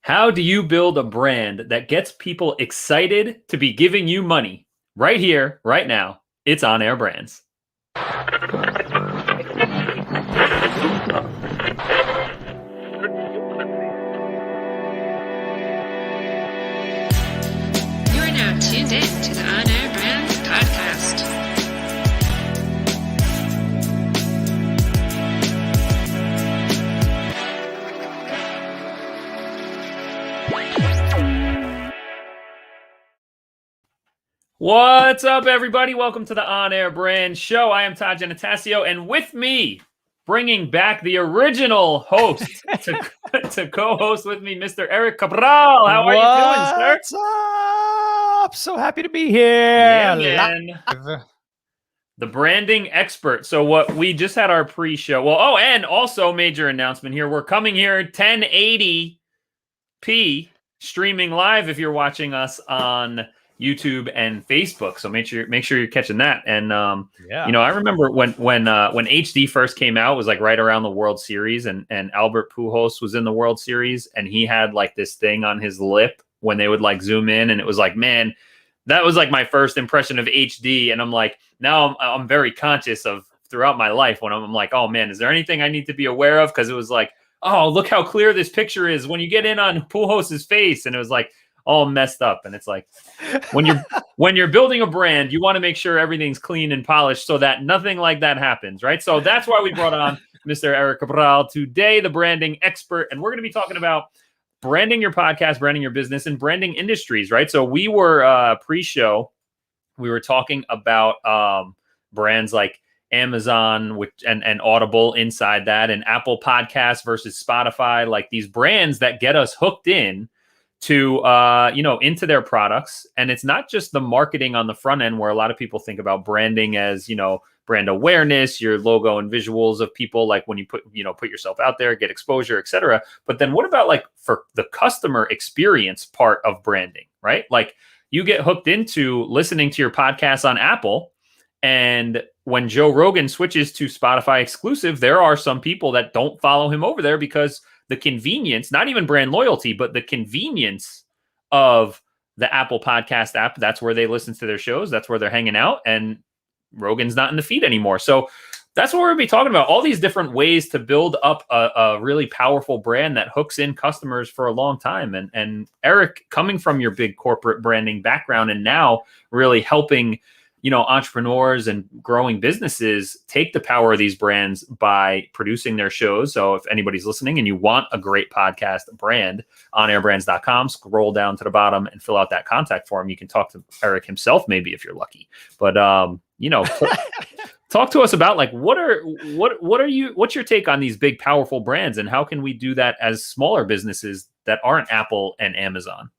How do you build a brand that gets people excited to be giving you money? Right here, right now. It's On Air Brands. You are now tuned in to the On Air Brands podcast. What's up, everybody? Welcome to the On Air Brand Show. I am Todd Giannattasio, and with me, bringing back the original host to co-host with me, Mr. Eric Cabral. How are you doing, sir? What's up? So happy to be here. Yeah, man. The branding expert. So what we just had our pre-show. Well, and also major announcement here. We're coming here 1080p streaming live if you're watching us on YouTube and Facebook. So make sure you're catching that. And Yeah. you know, I remember when HD first came out, it was like right around the World Series, and Albert Pujols was in the World Series, and he had like this thing on his lip when they would like zoom in, and it was like, man, that was like my first impression of HD. And I'm like, now I'm very conscious of throughout my life when I'm like, oh man, is there anything I need to be aware of? Because it was like, oh, look how clear this picture is when you get in on Pujos's face, and it was like all messed up. And it's like, when you're building a brand, you want to make sure everything's clean and polished so that nothing like that happens, right? So that's why we brought on Mr. Eric Cabral today, the branding expert, and we're going to be talking about branding your podcast, branding your business, and branding industries, right? So we were pre-show, we were talking about brands like Amazon and Audible inside that, and Apple Podcasts versus Spotify, like these brands that get us hooked in to into their products. And it's not just the marketing on the front end, where a lot of people think about branding as, brand awareness, your logo and visuals of people, like when you put yourself out there, get exposure, etc. But then what about like for the customer experience part of branding, right? Like you get hooked into listening to your podcast on Apple, and when Joe Rogan switches to Spotify exclusive, there are some people that don't follow him over there because the convenience, not even brand loyalty, but the convenience of the Apple Podcast app, that's where they listen to their shows. That's where they're hanging out. And Rogan's not in the feed anymore. So that's what we're going to be talking about. All these different ways to build up a really powerful brand that hooks in customers for a long time. And Eric, coming from your big corporate branding background and now really helping entrepreneurs and growing businesses take the power of these brands by producing their shows. So if anybody's listening and you want a great podcast brand, onairbrands.com, scroll down to the bottom and fill out that contact form. You can talk to Eric himself, maybe, if you're lucky. But talk to us about like what's your take on these big powerful brands, and how can we do that as smaller businesses that aren't Apple and Amazon?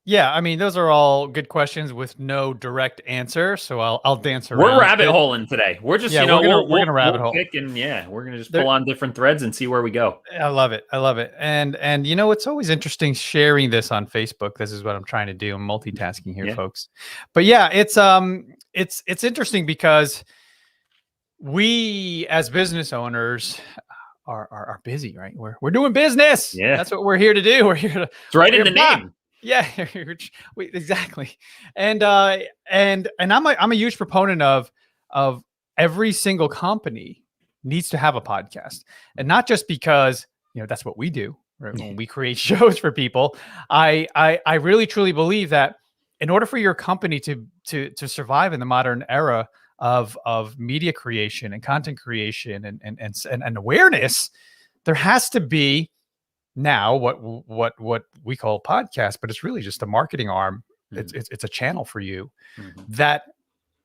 Yeah, I mean, those are all good questions with no direct answer. So I'll dance around. We're rabbit holing today. We're just, we're gonna rabbit hole. Pick and we're gonna just pull on different threads and see where we go. I love it. And it's always interesting sharing this on Facebook. This is what I'm trying to do. I'm multitasking here, folks. But yeah, it's interesting because we as business owners are busy, right? We're doing business. Yeah, that's what we're here to do. We're here to. It's right in the name. Yeah, exactly. And I'm a huge proponent of every single company needs to have a podcast, and not just because that's what we do, right? When we create shows for people. I really truly believe that in order for your company to survive in the modern era of media creation and content creation and awareness, there has to be now what we call podcast, but it's really just a marketing arm. Mm-hmm. It's a channel for you. Mm-hmm. That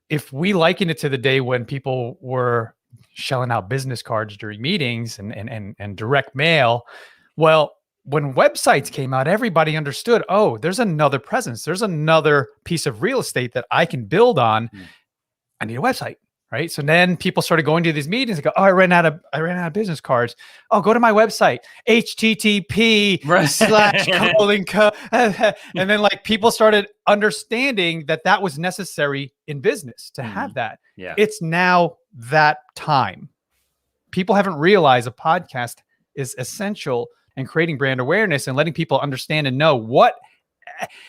if we liken it to the day when people were shelling out business cards during meetings and direct mail, well, when websites came out, everybody understood, oh, there's another presence. There's another piece of real estate that I can build on. Mm. I need a website. Right. So then people started going to these meetings and go, oh, I ran out of business cards. Oh, go to my website, http/:. And then like people started understanding that was necessary in business to have that. Yeah. It's now that time. People haven't realized a podcast is essential and creating brand awareness and letting people understand and know what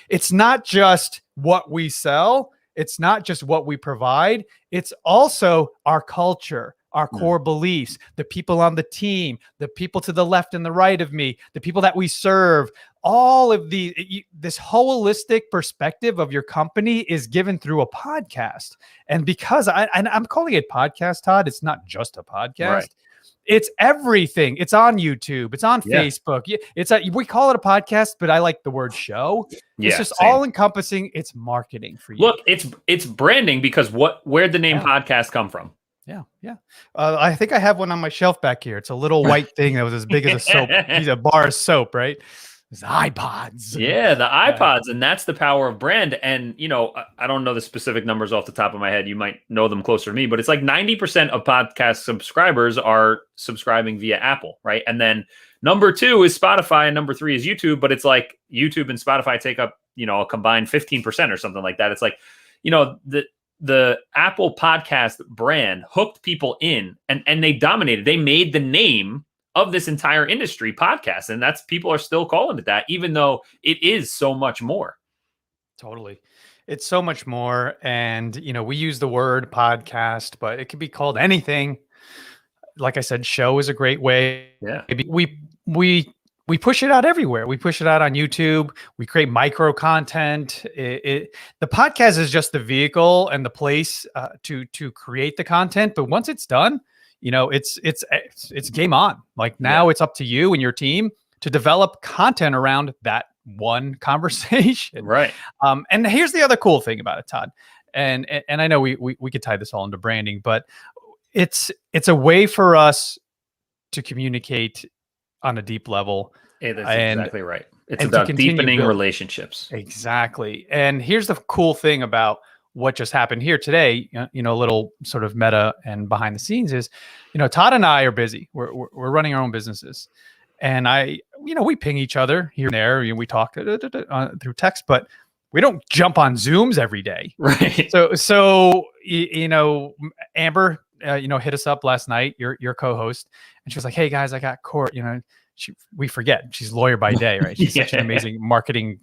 it's not just what we sell. It's not just what we provide. It's also our culture, our core beliefs, the people on the team, the people to the left and the right of me, the people that we serve. All of this holistic perspective of your company is given through a podcast. And because I'm calling it podcast, Todd, it's not just a podcast. Right. It's everything. It's on YouTube. It's on Facebook. We call it a podcast, but I like the word show. It's just all encompassing. It's marketing for you. Look, it's branding because where'd the name podcast come from? Yeah. I think I have one on my shelf back here. It's a little white thing that was as big as a soap. He's a bar of soap, right? It's iPods. Yeah, the iPods, and that's the power of brand. And I don't know the specific numbers off the top of my head. You might know them closer to me, but it's like 90% of podcast subscribers are subscribing via Apple, right? And then number 2 is Spotify, and number 3 is YouTube. But it's like YouTube and Spotify take up a combined 15% or something like that. It's like the Apple podcast brand hooked people in, and they dominated. They made the name of this entire industry, podcast. And that's, people are still calling it that, even though it is so much more. Totally. It's so much more. And, we use the word podcast, but it could be called anything. Like I said, show is a great way. Yeah. Maybe we push it out everywhere. We push it out on YouTube. We create micro content. The podcast is just the vehicle and the place to create the content. But once it's done, it's game on. Like now it's up to you and your team to develop content around that one conversation. Right. And here's the other cool thing about it, Todd. And I know we could tie this all into branding, but it's a way for us to communicate on a deep level. That's exactly right. It's about deepening relationships. Exactly. And here's the cool thing about what just happened here today, a little sort of meta and behind the scenes is, Todd and I are busy. We're running our own businesses, and we ping each other here and there. We talk through text, but we don't jump on Zooms every day. Right. So Amber, hit us up last night, your co-host, and she was like, "Hey guys, I got court." We forget she's lawyer by day, right? She's such an amazing marketing,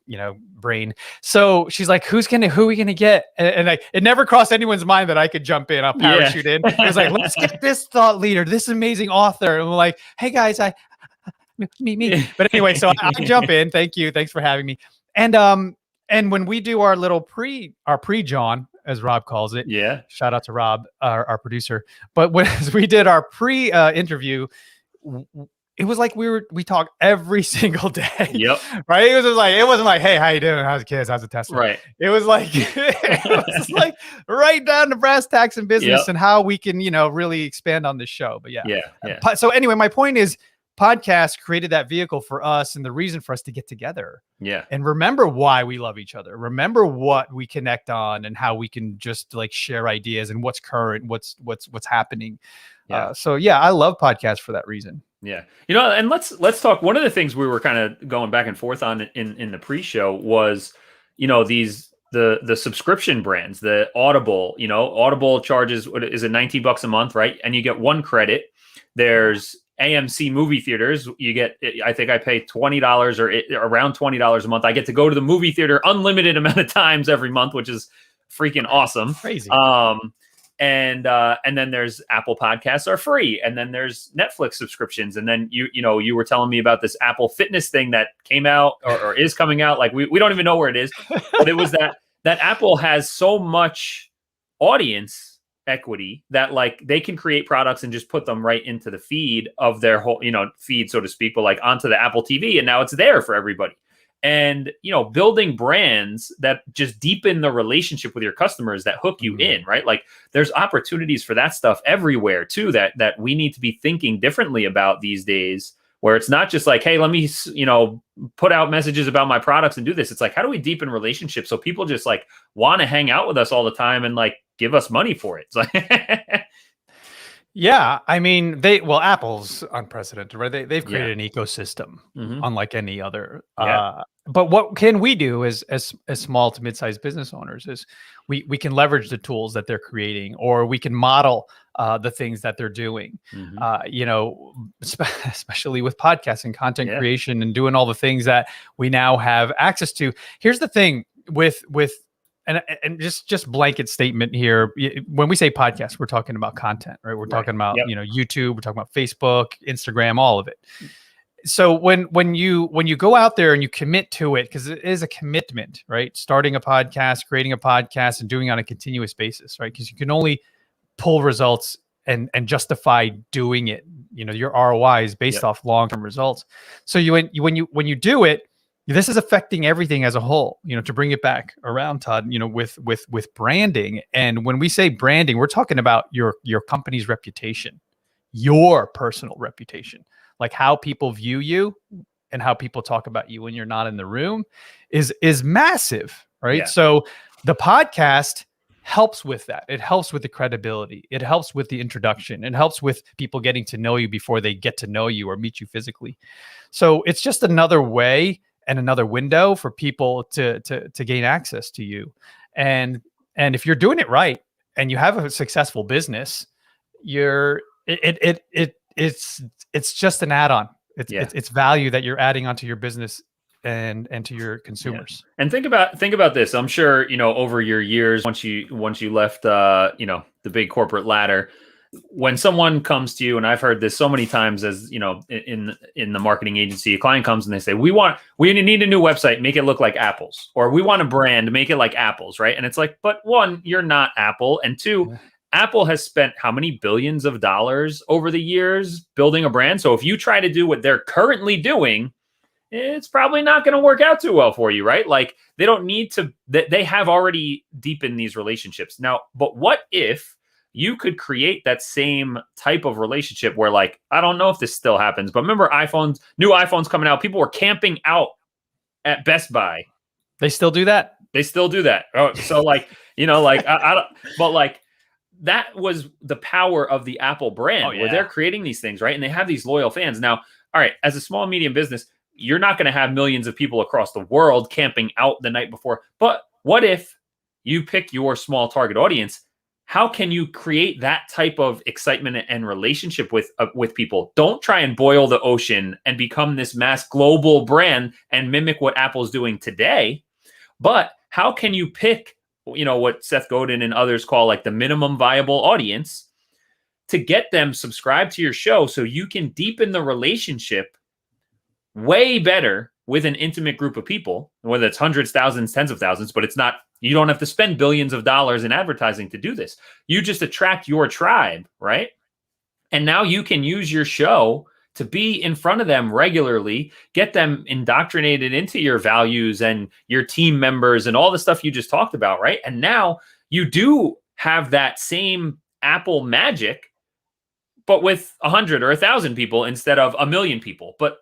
brain. So she's like, who are we gonna get? And it never crossed anyone's mind that I could jump in. I'll parachute in. I was like, let's get this thought leader, this amazing author. And we're like, hey guys, me. But anyway, so I jump in. Thank you. Thanks for having me. And when we do our little pre-John, as Rob calls it. Yeah. Shout out to Rob, our producer. But as we did our pre-interview, it was like we talked every single day. Yep. Right. It wasn't like, hey, how you doing? How's the kids? How's the test? Right. It was like, like right down to brass tacks and business and how we can, really expand on this show. But yeah. So anyway, my point is, podcast created that vehicle for us and the reason for us to get together. Yeah. And remember why we love each other. Remember what we connect on and how we can just like share ideas and what's current, what's happening. Yeah. So I love podcasts for that reason. Yeah. And let's talk. One of the things we were kind of going back and forth on in the pre-show was, the subscription brands, the Audible, Audible charges, what is it, $19 a month, right? And you get 1 credit. There's AMC movie theaters. You get, I think I pay $20 or around $20 a month. I get to go to the movie theater unlimited amount of times every month, which is freaking awesome. Crazy. And then there's Apple Podcasts are free, and then there's Netflix subscriptions, and then you were telling me about this Apple Fitness thing that came out or is coming out. Like we don't even know where it is, but it was that Apple has so much audience equity that like they can create products and just put them right into the feed of their whole feed, so to speak, but like onto the Apple TV, and now it's there for everybody. And, building brands that just deepen the relationship with your customers that hook you in, right? Like there's opportunities for that stuff everywhere too, that we need to be thinking differently about these days, where it's not just like, hey, let me, put out messages about my products and do this. It's like, how do we deepen relationships so people just like want to hang out with us all the time and like give us money for it? It's like Yeah, I mean, Apple's unprecedented, right? They've created an ecosystem unlike any other. But what can we do as small to mid-sized business owners is we can leverage the tools that they're creating, or we can model the things that they're doing. Mhm. You know, especially with podcasting, content Yeah. creation, and doing all the things that we now have access to. Here's the thing with and just blanket statement here. When we say podcast, we're talking about content, right? We're Right. talking about Yep. YouTube, we're talking about Facebook, Instagram, all of it. So when you go out there and you commit to it, because it is a commitment, right? Starting a podcast, creating a podcast, and doing it on a continuous basis, right? Because you can only pull results and justify doing it. Your ROI is based Yep. off long-term results. So when you do it, this is affecting everything as a whole. To bring it back around, Todd, with branding. And when we say branding, we're talking about your company's reputation, your personal reputation, like how people view you and how people talk about you when you're not in the room is massive, right? Yeah. So the podcast helps with that. It helps with the credibility. It helps with the introduction. It helps with people getting to know you before they get to know you or meet you physically. So it's just another way and another window for people to gain access to you. And if you're doing it right and you have a successful business, it's just an add-on. It's value that you're adding onto your business and to your consumers. Yeah. And think about this. I'm sure, over your years, once you left, the big corporate ladder, when someone comes to you, and I've heard this so many times, as in the marketing agency, a client comes and they say, we need a new website, make it look like Apple's, or we want a brand, make it like Apple's, right? And it's like, but one, you're not Apple, and two, Apple has spent how many billions of dollars over the years building a brand? So if you try to do what they're currently doing, it's probably not going to work out too well for you, right? Like they don't need to, they have already deepened these relationships. Now, but what if you could create that same type of relationship where, like, I don't know if this still happens, but remember new iPhones coming out, people were camping out at Best Buy. They still do that? They still do that. Oh, so like, I don't, but like, that was the power of the Apple brand, where they're creating these things, right? And they have these loyal fans. Now, all right, as a small, medium business, you're not going to have millions of people across the world camping out the night before. But what if you pick your small target audience? How can you create that type of excitement and relationship with people? Don't try and boil the ocean and become this mass global brand and mimic what Apple's doing today. But how can you pick, what Seth Godin and others call like the minimum viable audience, to get them subscribed to your show so you can deepen the relationship way better with an intimate group of people, whether it's hundreds, thousands, tens of thousands, but it's not, you don't have to spend billions of dollars in advertising to do this. You just attract your tribe, right? And now you can use your show to be in front of them regularly, get them indoctrinated into your values and your team members and all the stuff you just talked about, right? And now you do have that same Apple magic, but with 100 or 1,000 people instead of 1 million people. But,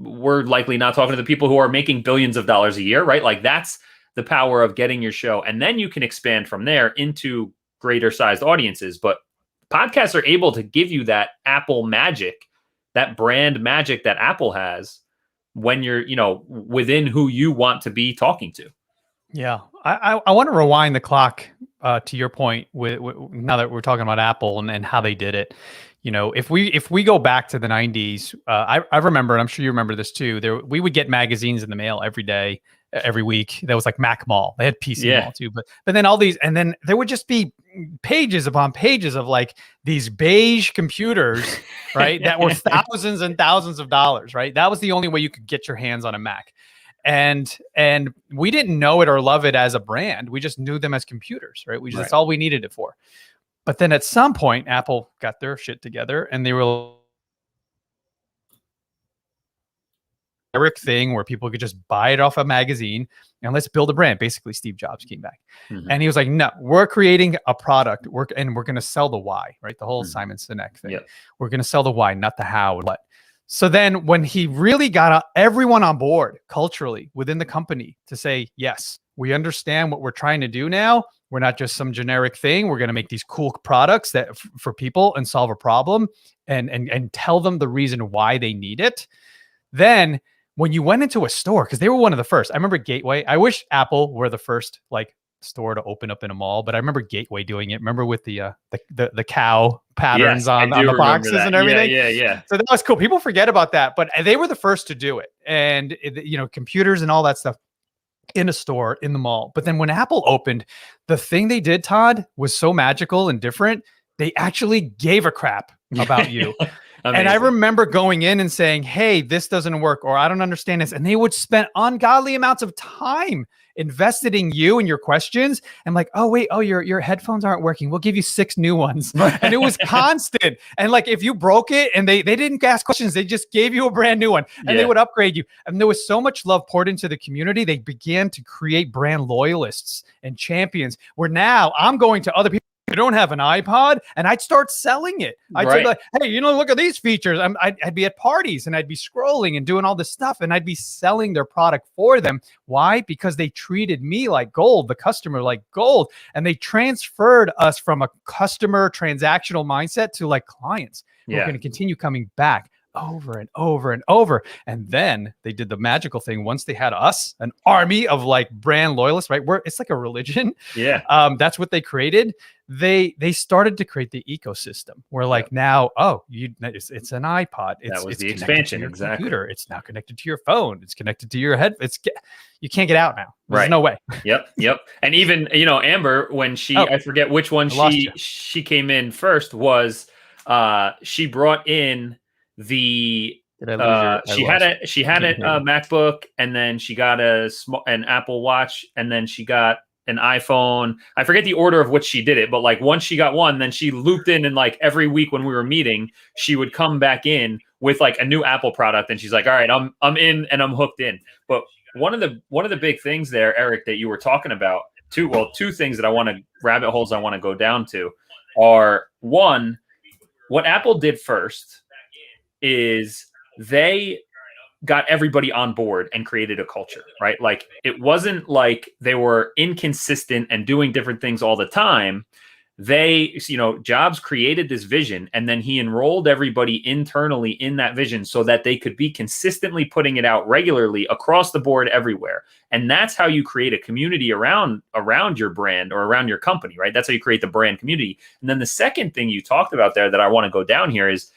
we're likely not talking to the people who are making billions of dollars a year, right? Like that's the power of getting your show. And then you can expand from there into greater sized audiences. But podcasts are able to give you that Apple magic, that brand magic that Apple has when you're, within who you want to be talking to. Yeah. I want to rewind the clock to your point with now that we're talking about Apple and how they did it. If we go back to the 90s, I remember, and I'm sure you remember this too, we would get magazines in the mail every day, every week. That was like Mac Mall. They had PC Mall too, but then all these, and then there would just be pages upon pages of like these beige computers, right? That were thousands and thousands of dollars, right? That was the only way you could get your hands on a Mac. And we didn't know it or love it as a brand. We just knew them as computers, right? That's all we needed it for. But then at some point, Apple got their shit together and they were thing where people could just buy it off a magazine and let's build a brand. Basically, Steve Jobs came back and he was like, no, we're creating a product. We're going to sell the why, right? The whole Simon Sinek thing. We're going to sell the why, not the how and what. So then when he really got everyone on board culturally within the company to say, yes, we understand what we're trying to do now. We're not just some generic thing. We're going to make these cool products that for people and solve a problem and tell them the reason why they need it. Then when you went into a store, because they were one of the first, I remember Gateway. I wish Apple were the first like store to open up in a mall, but I remember Gateway doing it. Remember with the cow patterns Yes, I on do the remember boxes that. and everything. Yeah. So that was cool. People forget about that, but they were the first to do it. And computers and all that stuff in a store in the mall. But then when Apple opened, the thing they did, Todd, was so magical and different. They actually gave a crap about you. And I remember going in and saying, hey, this doesn't work, or I don't understand this. And they would spend ungodly amounts of time invested in you and your questions. And like, oh, wait, your headphones aren't working. We'll give you 6 new ones. And it was constant. And like, if you broke it and they didn't ask questions, they just gave you a brand new one and they would upgrade you. And there was so much love poured into the community. They began to create brand loyalists and champions, where now I'm going to other people who don't have an iPod, and I'd start selling it. I'd say like, hey, look at these features. I'd be at parties and I'd be scrolling and doing all this stuff, and I'd be selling their product for them. Why? Because they treated me like gold, the customer like gold, and they transferred us from a customer transactional mindset to like clients who are going to continue coming back over and over and over. And then they did the magical thing. Once they had us, an army of like brand loyalists, right? It's like a religion. Yeah. That's what they created. They started to create the ecosystem where like now, it's an iPod. That was it's the expansion. Exactly. Computer. It's now connected to your phone. It's connected to your head. You can't get out now. There's no way. Yep. And even, Amber, when I forget which one she came in first, was she brought in the she had a MacBook, and then she got an Apple Watch, and then she got an iPhone. I forget the order of which she did it, but like once she got one, then she looped in, and like every week when we were meeting, she would come back in with like a new Apple product, and she's like, all right, I'm in and I'm hooked in. But one of the big things there, Eric, that you were talking about, two things that rabbit holes I want to go down to are, one, what Apple did first is they got everybody on board and created a culture, right? Like, it wasn't like they were inconsistent and doing different things all the time. Jobs created this vision, and then he enrolled everybody internally in that vision so that they could be consistently putting it out regularly across the board everywhere. And that's how you create a community around your brand or around your company, right? That's how you create the brand community. And then the second thing you talked about there that I want to go down here is,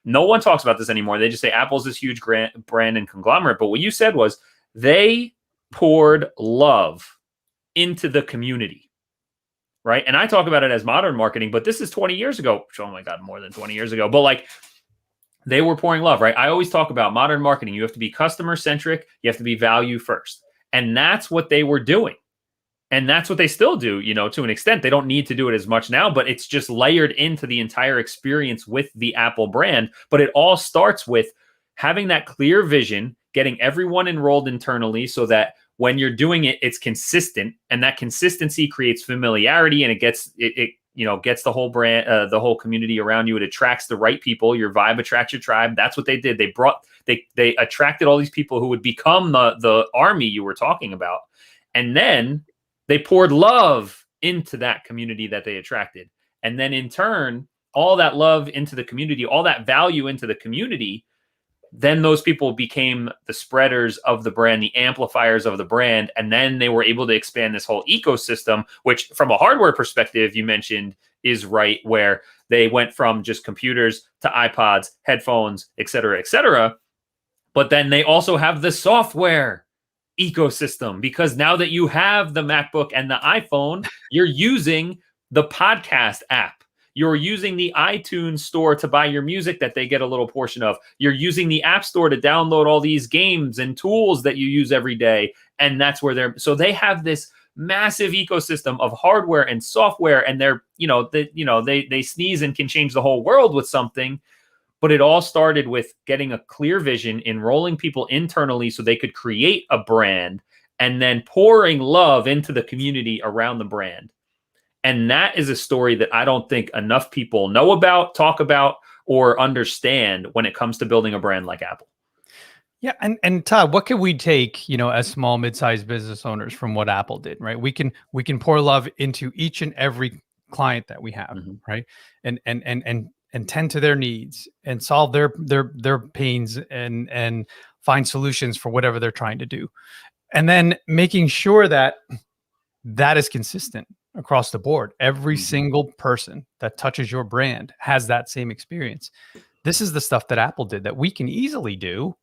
no one talks about this anymore. They just say Apple's this huge brand and conglomerate. But what you said was they poured love into the community, right? And I talk about it as modern marketing, but this is 20 years ago. Oh my God, more than 20 years ago. But like, they were pouring love, right? I always talk about modern marketing. You have to be customer centric. You have to be value first. And that's what they were doing. And that's what they still do, to an extent. They don't need to do it as much now, but it's just layered into the entire experience with the Apple brand. But it all starts with having that clear vision, getting everyone enrolled internally so that when you're doing it, it's consistent. And that consistency creates familiarity, and it gets the whole brand, the whole community around you. It attracts the right people. Your vibe attracts your tribe. That's what they did. They attracted all these people who would become the army you were talking about. And then they poured love into that community that they attracted. And then in turn, all that love into the community, all that value into the community, then those people became the spreaders of the brand, the amplifiers of the brand. And then they were able to expand this whole ecosystem, which from a hardware perspective, you mentioned is right, where they went from just computers to iPods, headphones, et cetera, et cetera. But then they also have the software ecosystem, because now that you have the MacBook and the iPhone, you're using the podcast app. You're using the iTunes store to buy your music that they get a little portion of. You're using the App Store to download all these games and tools that you use every day. And that's where so they have this massive ecosystem of hardware and software, and they sneeze and can change the whole world with something. But it all started with getting a clear vision, enrolling people internally so they could create a brand, and then pouring love into the community around the brand. And that is a story that I don't think enough people know about, talk about, or understand when it comes to building a brand like Apple. Yeah. And Todd, what can we take, as small, mid-sized business owners from what Apple did, right? We can pour love into each and every client that we have, right? And tend to their needs and solve their pains and find solutions for whatever they're trying to do. And then making sure that that is consistent across the board. Every single person that touches your brand has that same experience. This is the stuff that Apple did that we can easily do.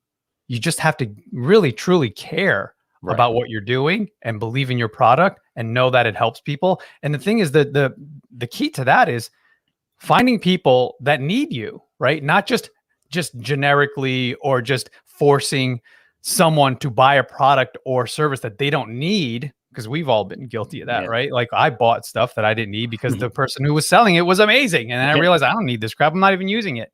You just have to really, truly care about what you're doing and believe in your product and know that it helps people. And the thing is that the key to that is finding people that need you, right? Not just generically or just forcing someone to buy a product or service that they don't need, because we've all been guilty of that, right? Like I bought stuff that I didn't need because the person who was selling it was amazing. And then I realized I don't need this crap. I'm not even using it.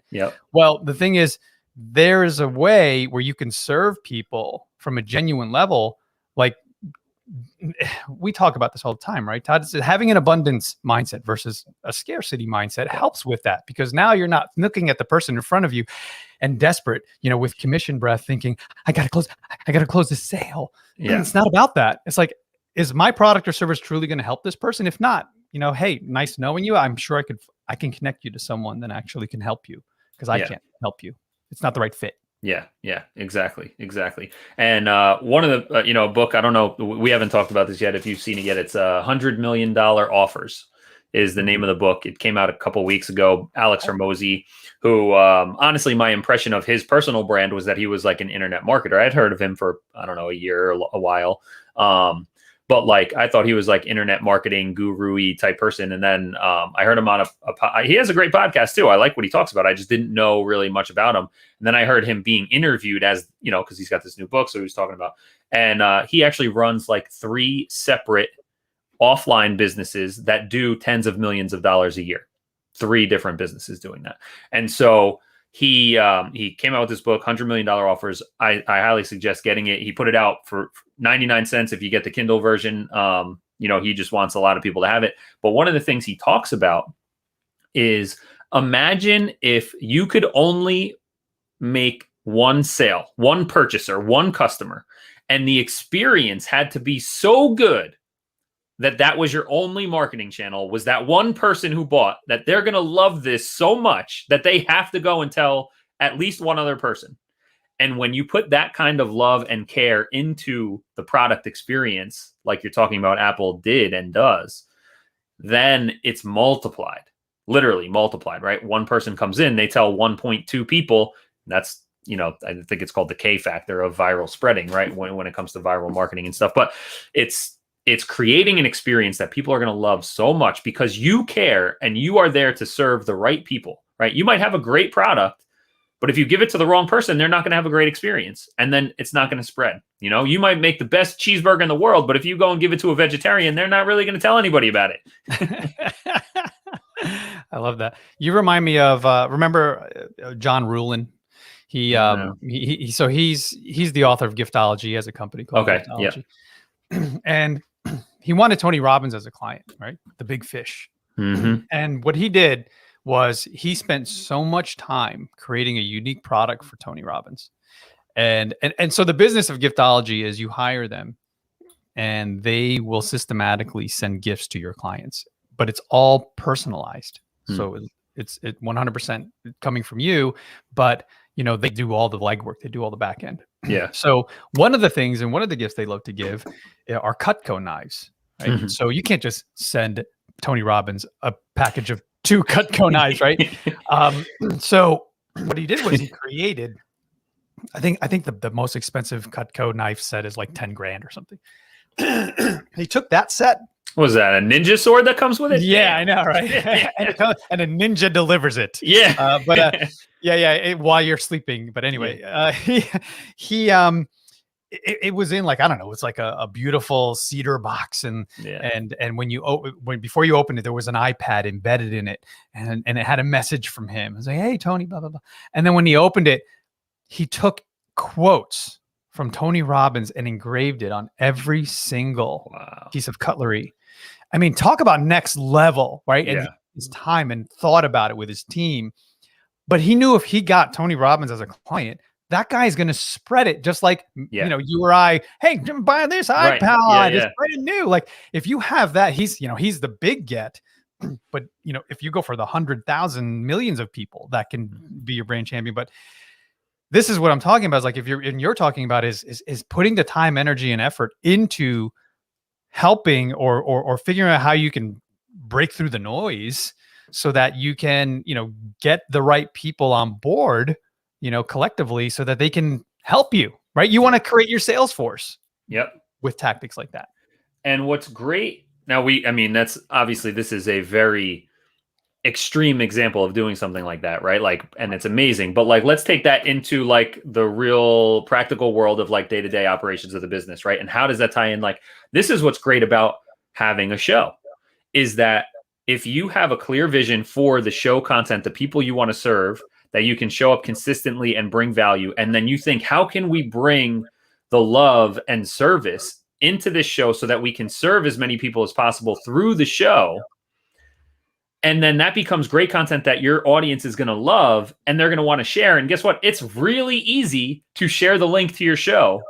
Well, the thing is, there is a way where you can serve people from a genuine level. Like we talk about this all the time, right, Todd? Having an abundance mindset versus a scarcity mindset helps with that, because now you're not looking at the person in front of you and desperate, with commission breath, thinking, I got to close this sale. Yeah. It's not about that. It's like, is my product or service truly going to help this person? If not, hey, nice knowing you. I'm sure I can connect you to someone that actually can help you, because I can't help you. It's not the right fit. Yeah, exactly. And one of the, a book, I don't know, we haven't talked about this yet. If you've seen it yet, it's $100 Million Offers is the name of the book. It came out a couple weeks ago. Alex Hormozi, who honestly, my impression of his personal brand was that he was like an internet marketer. I'd heard of him for, I don't know, a year or a while. But like, I thought he was like internet marketing guru-y type person. And then I heard him on he has a great podcast too. I like what he talks about. I just didn't know really much about him. And then I heard him being interviewed as, because he's got this new book. So he was talking about, and he actually runs like 3 separate offline businesses that do tens of millions of dollars a year. 3 different businesses doing that. And so he came out with this book, $100 Million Offers. I highly suggest getting it. He put it out for 99 cents if you get the Kindle version. He just wants a lot of people to have it. But one of the things he talks about is, imagine if you could only make one sale, one purchaser, one customer, and the experience had to be so good that was your only marketing channel, was that one person who bought, that they're going to love this so much that they have to go and tell at least one other person. And when you put that kind of love and care into the product experience, like you're talking about Apple did and does, then it's multiplied, literally multiplied, right? One person comes in, they tell 1.2 people. That's, I think it's called the K factor of viral spreading, right? When it comes to viral marketing and stuff. But it's creating an experience that people are going to love so much because you care and you are there to serve the right people, right? You might have a great product, but if you give it to the wrong person, they're not going to have a great experience. And then it's not going to spread. You might make the best cheeseburger in the world, but if you go and give it to a vegetarian, they're not really going to tell anybody about it. I love that. You remind me of, remember John Ruhlin? He's the author of Giftology. He has a company called Giftology. And he wanted Tony Robbins as a client, right? The big fish. Mm-hmm. And what he did was he spent so much time creating a unique product for Tony Robbins. And so the business of Giftology is you hire them and they will systematically send gifts to your clients, but it's all personalized. So it's 100% coming from you, but they do all the legwork, they do all the back end. Yeah. So one of the things and one of the gifts they love to give are Cutco knives. Right? Mm-hmm. So you can't just send Tony Robbins a package of 2 Cutco knives, right? So what he did was he created, I think the most expensive Cutco knife set is like 10 grand or something. He took that set. Was that a ninja sword that comes with it? Yeah, I know, right? and a ninja delivers it. Yeah. While you're sleeping. But anyway, it was in like, I don't know, it's like a beautiful cedar box. And before you opened it, there was an iPad embedded in it. And it had a message from him. It was like, hey, Tony, blah, blah, blah. And then when he opened it, he took quotes from Tony Robbins and engraved it on every single piece of cutlery. I mean, talk about next level, right? And his time and thought about it with his team. But he knew if he got Tony Robbins as a client, that guy is going to spread it just like, you or I, hey, buy this iPad. It's brand new. Like if you have that, he's the big get. But, if you go for the 100,000 millions of people, that can be your brand champion. But this is what I'm talking about. Is like if you're talking about is putting the time, energy, and effort into helping or figuring out how you can break through the noise so that you can, get the right people on board, collectively, so that they can help you, right? You want to create your sales force. Yep. With tactics like that. And what's great now, that's obviously, this is a very extreme example of doing something like that, right? Like, and it's amazing, but like, let's take that into like the real practical world of like day-to-day operations of the business, right? And how does that tie in? Like, this is what's great about having a show, is that if you have a clear vision for the show content, the people you want to serve, that you can show up consistently and bring value. And then you think, how can we bring the love and service into this show so that we can serve as many people as possible through the show? And then that becomes great content that your audience is going to love and they're going to want to share. And guess what? It's really easy to share the link to your show,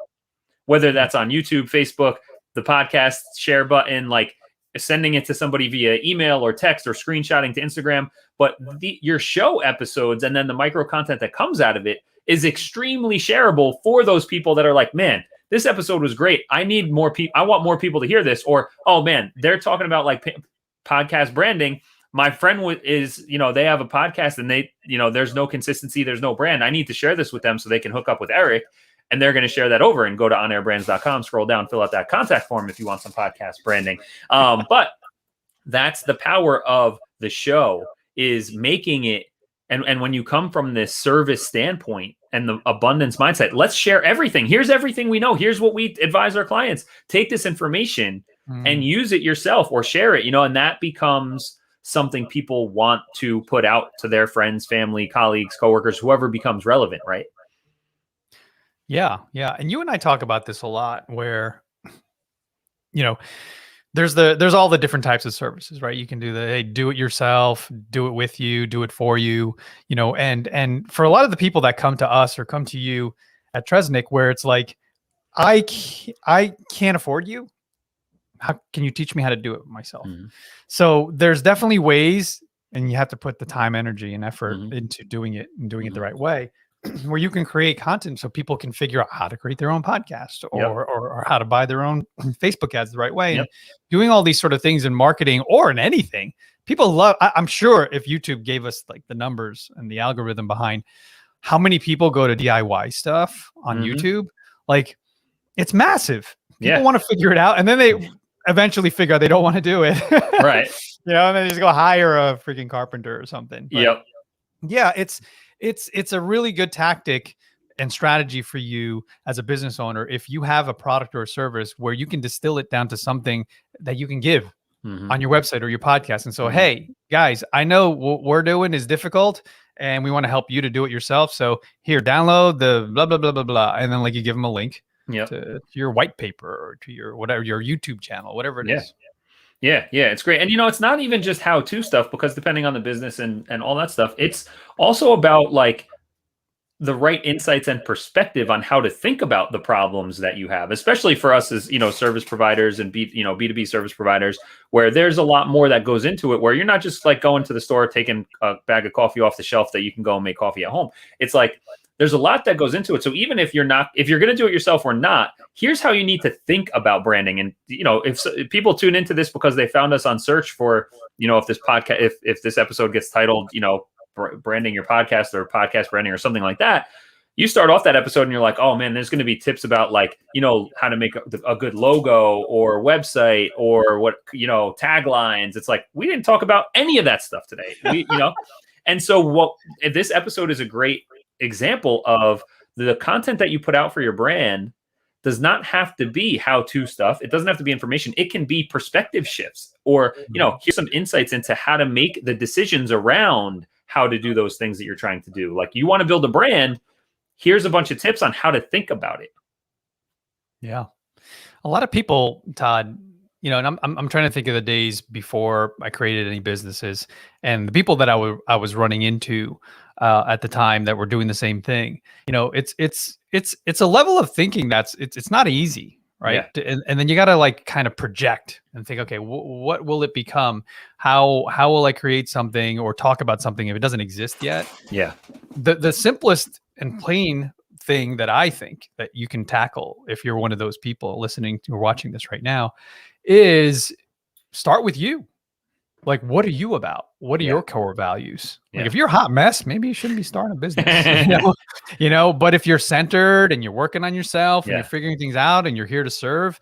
whether that's on YouTube, Facebook, the podcast share button, like sending it to somebody via email or text or screenshotting to Instagram. But your show episodes and then the micro content that comes out of it is extremely shareable for those people that are like, man, this episode was great. I need more people. I want more people to hear this. Or, oh man, they're talking about like podcast branding. My friend is, they have a podcast and they, there's no consistency. There's no brand. I need to share this with them so they can hook up with Eric, and they're going to share that over and go to onairbrands.com, scroll down, fill out that contact form if you want some podcast branding. But that's the power of the show, is making it. And when you come from this service standpoint and the abundance mindset, let's share everything. Here's everything we know. Here's what we advise our clients. Take this information and use it yourself or share it, and that becomes something people want to put out to their friends, family, colleagues, coworkers, whoever becomes relevant, right? Yeah. Yeah. And you and I talk about this a lot, where, there's all the different types of services, right? You can do do it yourself, do it with you, do it for you, and for a lot of the people that come to us or come to you at Tresnick, where it's like, I can't afford you. How can you teach me how to do it myself? Mm-hmm. So there's definitely ways, and you have to put the time, energy, and effort into doing it and doing it the right way, where you can create content so people can figure out how to create their own podcast or how to buy their own Facebook ads the right way. And doing all these sort of things in marketing or in anything, people love. I'm sure if YouTube gave us like the numbers and the algorithm behind how many people go to DIY stuff on YouTube, like it's massive. People want to figure it out, and then they eventually figure out they don't want to do it. Right. And then just go hire a freaking carpenter or something. But yeah, it's a really good tactic and strategy for you as a business owner if you have a product or a service where you can distill it down to something that you can give on your website or your podcast. And so, hey, guys, I know what we're doing is difficult and we want to help you to do it yourself. So here, download the blah, blah, blah, blah, blah. And then like you give them a link to your white paper or to your whatever, your YouTube channel, whatever it is. Yeah, it's great. And it's not even just how-to stuff, because depending on the business and all that stuff, it's also about like the right insights and perspective on how to think about the problems that you have, especially for us as, service providers and B2B service providers, where there's a lot more that goes into it, where you're not just like going to the store, taking a bag of coffee off the shelf that you can go and make coffee at home. It's like, there's a lot that goes into it. So even if you're going to do it yourself or not, here's how you need to think about branding. And, if people tune into this because they found us on search for, if this podcast, if this episode gets titled, branding your podcast or podcast branding or something like that, you start off that episode and you're like, oh man, there's going to be tips about like, how to make a good logo or website or what, taglines. It's like, we didn't talk about any of that stuff today. And so this episode is a great example of the content that you put out for your brand does not have to be how-to stuff. It doesn't have to be information. It can be perspective shifts or, here's some insights into how to make the decisions around how to do those things that you're trying to do. Like, you want to build a brand. Here's a bunch of tips on how to think about it. Yeah. A lot of people, Todd, and I'm trying to think of the days before I created any businesses and the people that I was running into at the time that were doing the same thing. It's a level of thinking it's not easy, right? Yeah. And then you got to like kind of project and think, okay, what will it become? How will I create something or talk about something if it doesn't exist yet? Yeah. The simplest and plain thing that I think that you can tackle if you're one of those people listening or watching this right now is start with you. Like, what are you about? What are Yeah. your core values? Like, Yeah. if you're a hot mess, maybe you shouldn't be starting a business. But if you're centered and you're working on yourself and Yeah. you're figuring things out and you're here to serve,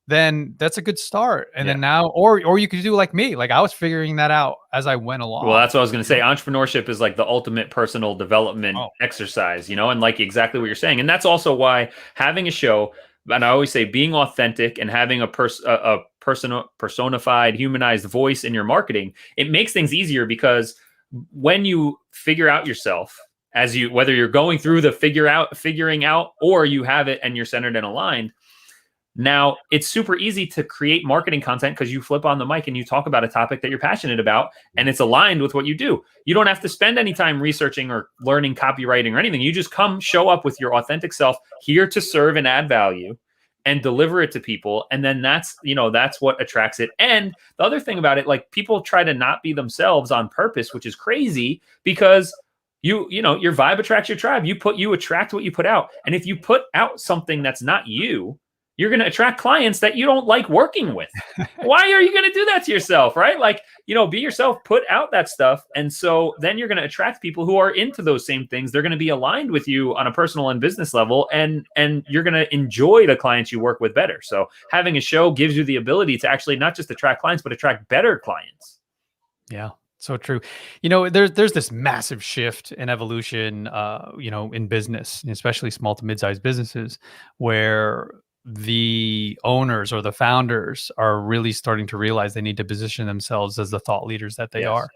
then that's a good start. And then Yeah. now, or you could do like me. Like, I was figuring that out as I went along. Well, that's what I was going to say. Entrepreneurship is like the ultimate personal development exercise, and like exactly what you're saying. And that's also why having a show, and I always say being authentic and having a personified, humanized voice in your marketing, it makes things easier because when you figure out yourself, whether you're going through the figuring out, or you have it and you're centered and aligned, now it's super easy to create marketing content because you flip on the mic and you talk about a topic that you're passionate about and it's aligned with what you do. You don't have to spend any time researching or learning copywriting or anything. You just show up with your authentic self, here to serve and add value, and deliver it to people. And then that's what attracts it. And the other thing about it, like, people try to not be themselves on purpose, which is crazy, because your vibe attracts your tribe. You attract what you put out. And if you put out something that's not you, you're going to attract clients that you don't like working with. Why are you going to do that to yourself, right? Like, be yourself, put out that stuff. And so then you're going to attract people who are into those same things. They're going to be aligned with you on a personal and business level, and you're going to enjoy the clients you work with better. So having a show gives you the ability to actually not just attract clients, but attract better clients. Yeah. So true. There's this massive shift and evolution, in business, especially small to mid-sized businesses, where the owners or the founders are really starting to realize they need to position themselves as the thought leaders that they are.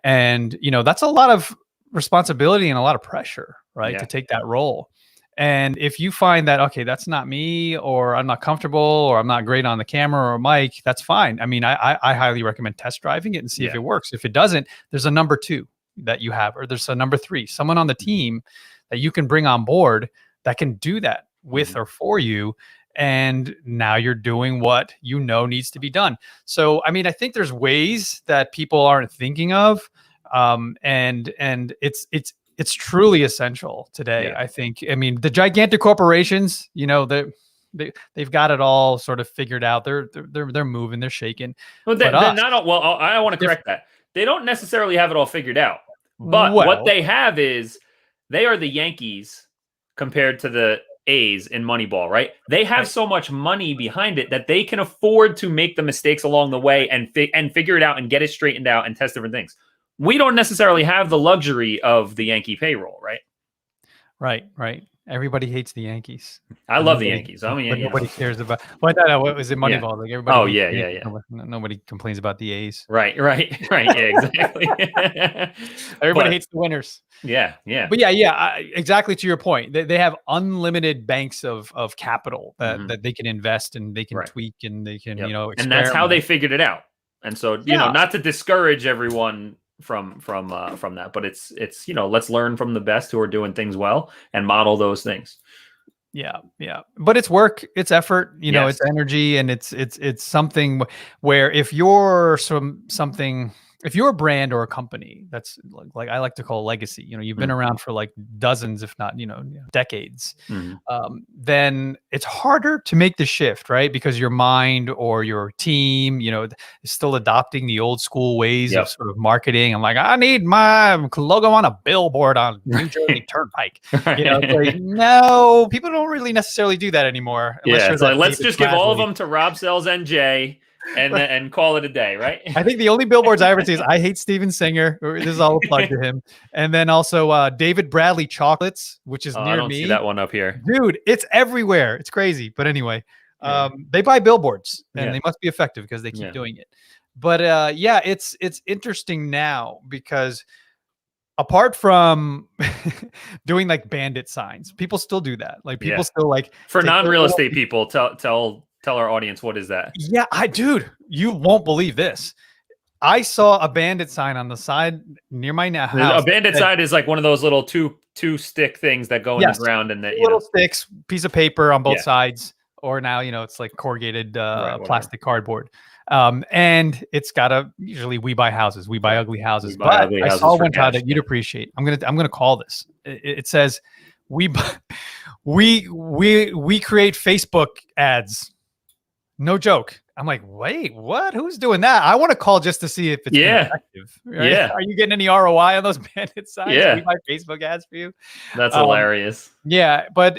And, that's a lot of responsibility and a lot of pressure, right? To take that role. And if you find that, okay, that's not me, or I'm not comfortable, or I'm not great on the camera or mic, that's fine. I mean, I highly recommend test driving it and see if it works. If it doesn't, there's a number 2 that you have, or there's a number 3, someone on the team that you can bring on board that can do that with or for you. And now you're doing what needs to be done. So, I mean, I think there's ways that people aren't thinking of, and it's truly essential today. I think. I mean, the gigantic corporations, they've got it all sort of figured out. They're moving, they're shaking. Well, they're not all, well, I want to correct that. They don't necessarily have it all figured out. But what they have is they are the Yankees compared to the A's in Moneyball, right? They have so much money behind it that they can afford to make the mistakes along the way and figure it out and get it straightened out and test different things. We don't necessarily have the luxury of the Yankee payroll, right? Right. Everybody hates the Yankees. I love the Yankees. I mean, but nobody cares about. Well, no, what was it? Moneyball. Like, everybody. Oh yeah. Nobody complains about the A's. Right. Yeah, exactly. Everybody hates the winners. Yeah. But yeah. Exactly to your point. They have unlimited banks of capital that they can invest and they can tweak and they can experiment. And that's how they figured it out. And so not to discourage everyone from that, but it's let's learn from the best who are doing things well and model those things. Yeah. But it's work, it's effort, it's energy, and it's something where if you're if you're a brand or a company that's like I like to call legacy, you've been around for like dozens, if not, decades, then it's harder to make the shift, right? Because your mind or your team, is still adopting the old school ways of sort of marketing. I'm like, I need my logo on a billboard on New Jersey Turnpike. Like, no, people don't really necessarily do that anymore. It's like, let's just give all of them to Rob Sells NJ. And call it a day, right? I think the only billboards I ever see is I Hate Steven Singer. This is all a plug to him. And then also David Bradley Chocolates, which is near me. I don't see that one up here. Dude, it's everywhere. It's crazy. But anyway, they buy billboards and they must be effective because they keep doing it. But it's interesting now because apart from doing like bandit signs, people still do that. Like people still like for non-real estate people, tell our audience, what is that? Yeah, dude, you won't believe this. I saw a bandit sign on the side near my house. A bandit sign is like one of those little two stick things that go in the ground, and little sticks, piece of paper on both sides, or now it's like corrugated plastic cardboard. And it's got usually we buy houses, we buy ugly houses. But I saw one Todd that you'd appreciate. I'm gonna call this. It says we create Facebook ads. No joke. I'm like, wait, what? Who's doing that? I want to call just to see if it's been effective. Right? Yeah. Are you getting any ROI on those bandit signs? Yeah. Can we buy Facebook ads for you? That's hilarious. Yeah, but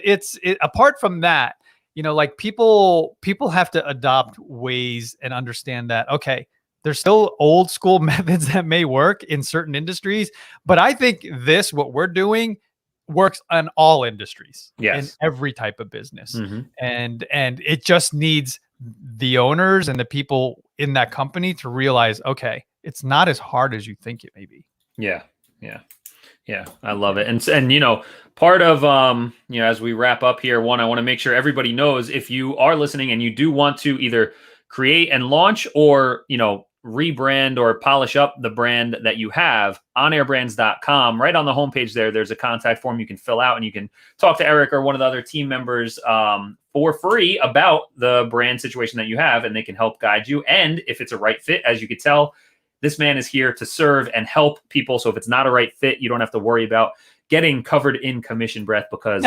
apart from that, like people have to adopt ways and understand that, okay, there's still old school methods that may work in certain industries, but I think what we're doing works on all industries, in every type of business. And it just needs the owners and the people in that company to realize, okay, it's not as hard as you think it may be. Yeah. I love it. And part of, as we wrap up here, I want to make sure everybody knows, if you are listening and you do want to either create and launch or, rebrand or polish up the brand that you have, onairbrands.com, right on the homepage there's a contact form you can fill out, and you can talk to Eric or one of the other team members for free about the brand situation that you have, and they can help guide you. And if it's a right fit, as you could tell, this man is here to serve and help people. So if it's not a right fit, you don't have to worry about getting covered in commission breath, because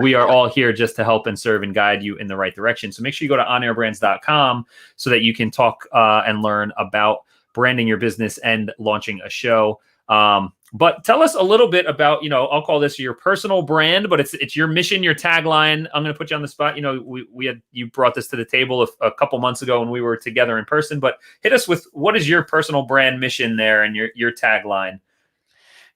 we are all here just to help and serve and guide you in the right direction. So make sure you go to onairbrands.com so that you can talk and learn about branding your business and launching a show. But tell us a little bit about, I'll call this your personal brand, but it's your mission, your tagline. I'm going to put you on the spot. You brought this to the table a couple months ago when we were together in person, but hit us with, what is your personal brand mission there and your tagline?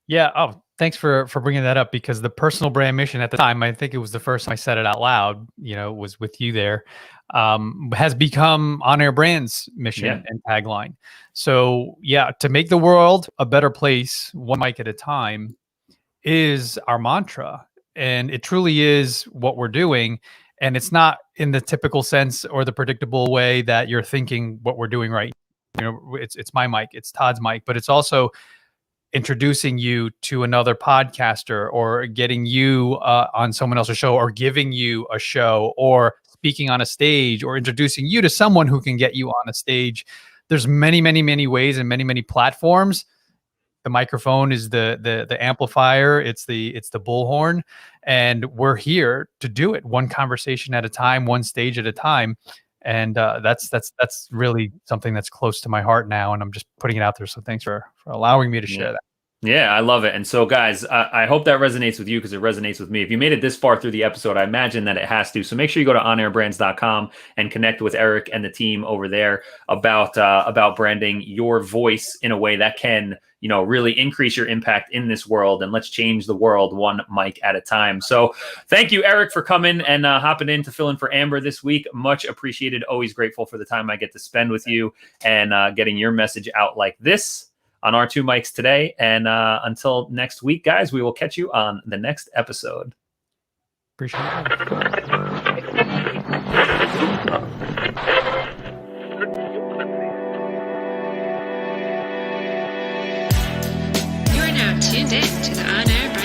Yeah. Oh, thanks for bringing that up, because the personal brand mission at the time, I think it was the first time I said it out loud, was with you there, has become On Air Brand's mission and tagline. So to make the world a better place, one mic at a time, is our mantra. And it truly is what we're doing. And it's not in the typical sense or the predictable way that you're thinking what we're doing right. It's my mic, it's Todd's mic, but it's also introducing you to another podcaster, or getting you on someone else's show, or giving you a show, or speaking on a stage, or introducing you to someone who can get you on a stage. There's many, many, many ways and many, many platforms. The microphone is the amplifier. It's the bullhorn, and we're here to do it one conversation at a time, one stage at a time. And that's really something that's close to my heart now, and I'm just putting it out there. So thanks for allowing me to share that. Yeah, I love it. And so, guys, I hope that resonates with you, because it resonates with me. If you made it this far through the episode, I imagine that it has to. So make sure you go to onairbrands.com and connect with Eric and the team over there about branding your voice in a way that can, really increase your impact in this world. And let's change the world one mic at a time. So thank you, Eric, for coming and hopping in to fill in for Amber this week. Much appreciated. Always grateful for the time I get to spend with you and getting your message out like this on our two mics today. And until next week, guys, we will catch you on the next episode. Appreciate it. You are now tuned in to the On Air